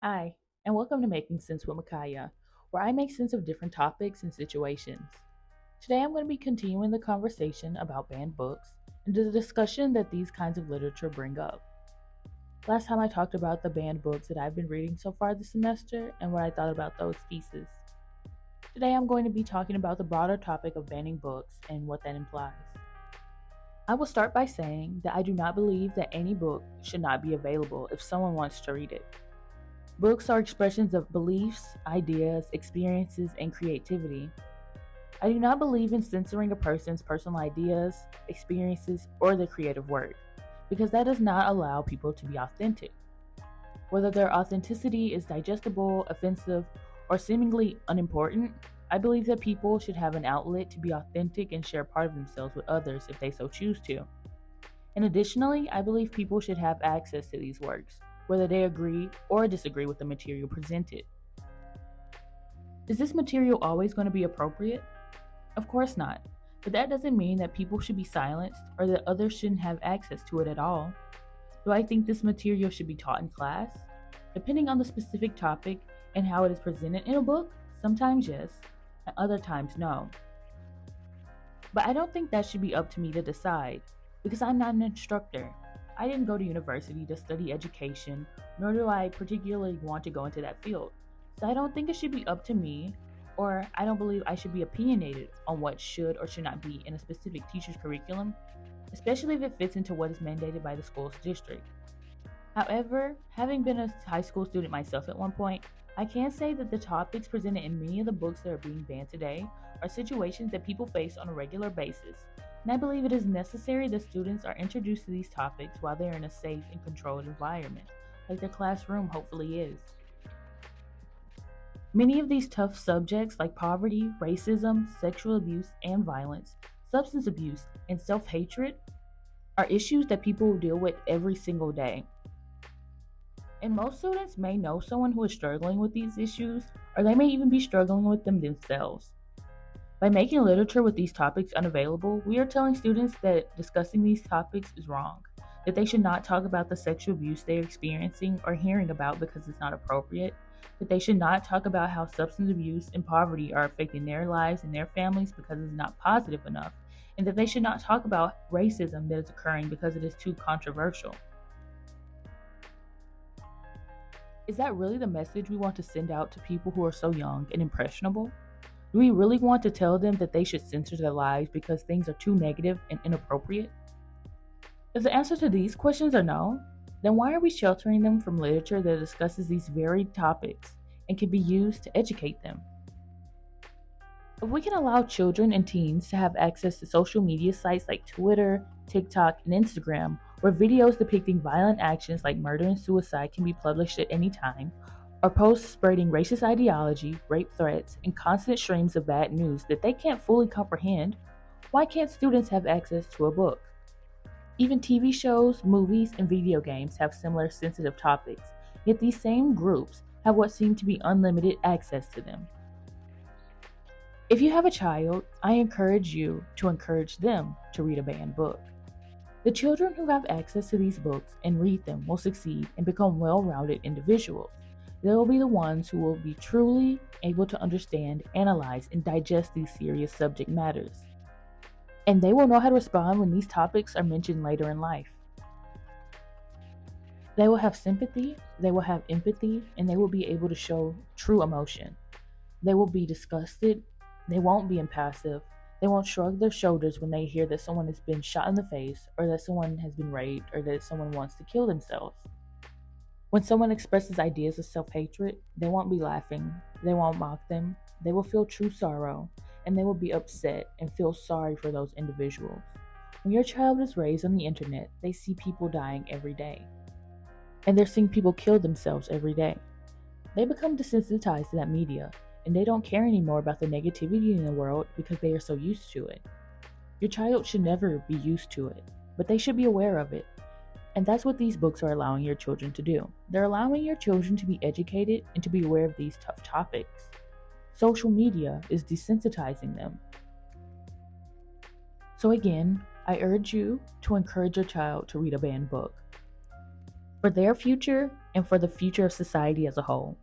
Hi, and welcome to Making Sense with Makiya, where I make sense of different topics and situations. Today I'm going to be continuing the conversation about banned books and the discussion that these kinds of literature bring up. Last time I talked about the banned books that I've been reading so far this semester and what I thought about those pieces. Today I'm going to be talking about the broader topic of banning books and what that implies. I will start by saying that I do not believe that any book should not be available if someone wants to read it. Books are expressions of beliefs, ideas, experiences, and creativity. I do not believe in censoring a person's personal ideas, experiences, or their creative work, because that does not allow people to be authentic. Whether their authenticity is digestible, offensive, or seemingly unimportant, I believe that people should have an outlet to be authentic and share part of themselves with others if they so choose to. And additionally, I believe people should have access to these works, whether they agree or disagree with the material presented. Is this material always going to be appropriate? Of course not, but that doesn't mean that people should be silenced or that others shouldn't have access to it at all. Do I think this material should be taught in class? Depending on the specific topic and how it is presented in a book, sometimes yes, and other times no. But I don't think that should be up to me to decide, because I'm not an instructor. I didn't go to university to study education, nor do I particularly want to go into that field. So I don't think it should be up to me, or I don't believe I should be opinionated on what should or should not be in a specific teacher's curriculum, especially if it fits into what is mandated by the school's district. However, having been a high school student myself at one point, I can say that the topics presented in many of the books that are being banned today are situations that people face on a regular basis, and I believe it is necessary that students are introduced to these topics while they are in a safe and controlled environment, like their classroom hopefully is. Many of these tough subjects, like poverty, racism, sexual abuse and violence, substance abuse, and self hatred, are issues that people deal with every single day. And most students may know someone who is struggling with these issues, or they may even be struggling with them themselves. By making literature with these topics unavailable, we are telling students that discussing these topics is wrong, that they should not talk about the sexual abuse they are experiencing or hearing about because it's not appropriate, that they should not talk about how substance abuse and poverty are affecting their lives and their families because it's not positive enough, and that they should not talk about racism that is occurring because it is too controversial. Is that really the message we want to send out to people who are so young and impressionable? Do we really want to tell them that they should censor their lives because things are too negative and inappropriate? If the answer to these questions are no, then why are we sheltering them from literature that discusses these very topics and can be used to educate them? If we can allow children and teens to have access to social media sites like Twitter, TikTok, and Instagram, where videos depicting violent actions like murder and suicide can be published at any time, or posts spreading racist ideology, rape threats, and constant streams of bad news that they can't fully comprehend, why can't students have access to a book? Even TV shows, movies, and video games have similar sensitive topics, yet these same groups have what seem to be unlimited access to them. If you have a child, I encourage you to encourage them to read a banned book. The children who have access to these books and read them will succeed and become well-rounded individuals. They will be the ones who will be truly able to understand, analyze, and digest these serious subject matters. And they will know how to respond when these topics are mentioned later in life. They will have sympathy, they will have empathy, and they will be able to show true emotion. They will be disgusted, they won't be impassive, they won't shrug their shoulders when they hear that someone has been shot in the face, or that someone has been raped, or that someone wants to kill themselves. When someone expresses ideas of self-hatred, they won't be laughing, they won't mock them, they will feel true sorrow, and they will be upset and feel sorry for those individuals. When your child is raised on the internet, they see people dying every day, and they're seeing people kill themselves every day. They become desensitized to that media, and they don't care anymore about the negativity in the world because they are so used to it. Your child should never be used to it, but they should be aware of it. And that's what these books are allowing your children to do. They're allowing your children to be educated and to be aware of these tough topics. Social media is desensitizing them. So again, I urge you to encourage your child to read a banned book. For their future and for the future of society as a whole.